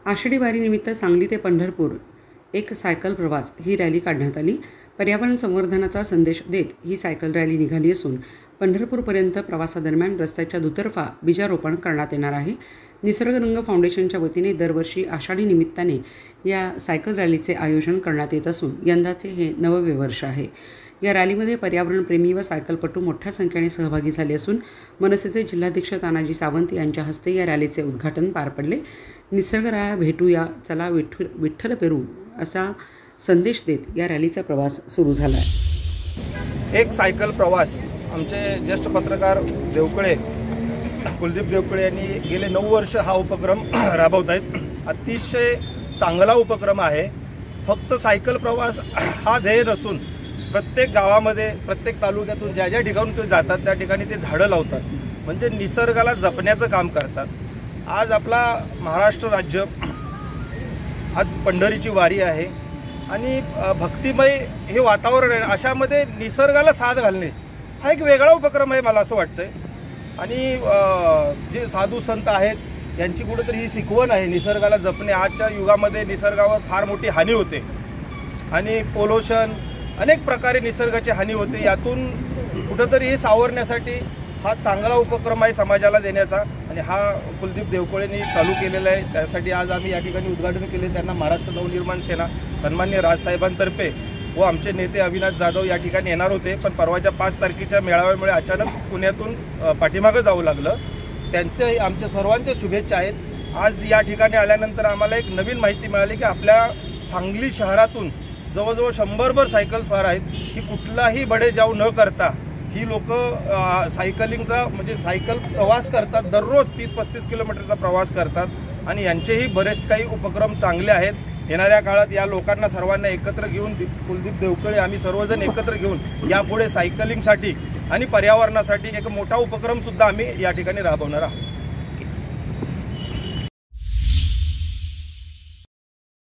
आषाढी वारीनिमित्त सांगली ते पंढरपूर एक सायकल प्रवास ही रॅली काढण्यात आली। पर्यावरण संवर्धनाचा संदेश देत ही सायकल रॅली निघाली असून पंढरपूरपर्यंत प्रवासादरम्यान रस्त्याच्या दुतर्फा बीजारोपण करण्यात येणार आहे। निसर्गरंग फाउंडेशनच्या वतीने दरवर्षी आषाढी निमित्ताने या सायकल रॅलीचे आयोजन करण्यात येत असून यंदाचे हे 9वे वर्ष आहे। या रॅलीमध्ये पर्यावरणप्रेमी व सायकलपटू मोठ्या संख्येने सहभागी झाले असून मनसेचे जिल्हाध्यक्ष तानाजी सावंत यांच्या हस्ते या रॅलीचे उद्घाटन पार पडले। निसर्गराया भेटूया, चला विठ्ठल पेरू असा संदेश देत या रॅलीचा प्रवास सुरू झाला आहे। एक सायकल प्रवास आमचे ज्येष्ठ पत्रकार देवकळे कुलदीप देवकळे यांनी गेले 9 वर्ष हा उपक्रम राबवत आहेत। अतिशय चांगला उपक्रम आहे। फक्त सायकल प्रवास हा ध्येय नसून प्रत्येक गावामध्ये प्रत्येक तालुक्यातून ज्या ज्या ठिकाणून ते जातात त्या ठिकाणी ते झाडं लावतात, म्हणजे निसर्गाला जपण्याचं काम करतात। आज आपला महाराष्ट्र राज्य, आज पंढरीची वारी आहे आणि भक्तिमय हे वातावरण आहे। अशामध्ये निसर्गाला साथ घालणे हा एक वेगळा उपक्रम आहे मला असं वाटतंय। आणि जे साधू संत आहेत यांची कुठेतरी ही शिकवण आहे निसर्गाला जपणे। आजच्या युगामध्ये निसर्गावर फार मोठी हानी होते आणि पोल्युशन अनेक प्रकारे निसर्गाची हानी होते। यातून कुठेतरी हे सावरण्यासाठी हा चांगला उपक्रम आहे समाजाला देण्याचा आणि हा कुलदीप देवकळेंनी चालू केलेला आहे। त्यासाठी आज आम्ही या ठिकाणी उद्घाटन केले। त्यांना महाराष्ट्र नवनिर्माण सेना सन्मान्य राजसाहेबांतर्फे व आमचे नेते अविनाश जाधव या ठिकाणी येणार होते, पण परवाच्या 5 तारखेच्या मेळाव्यामुळे अचानक पुण्यातून पाठीमागं जावं लागलं। त्यांचे आमच्या सर्वांच्या शुभेच्छा आहेत। आज या ठिकाणी आल्यानंतर आम्हाला एक नवीन माहिती मिळाली की आपल्या सांगली शहरातून जवळजवळ 100भर सायकल स्वार आहेत की कुठलाही बडेजाव न करता ही लोक सायकलिंगचा म्हणजे सायकल प्रवास करतात। दररोज 30-35 किलोमीटरचा प्रवास करतात आणि यांचेही बरेच काही उपक्रम चांगले आहेत। येणाऱ्या काळात या लोकांना सर्वांना एकत्र घेऊन कुलदीप देवकळे आम्ही सर्वजण एकत्र घेऊन यापुढे सायकलिंगसाठी आणि पर्यावरणासाठी एक मोठा उपक्रम सुद्धा आम्ही या ठिकाणी राबवणार आहोत।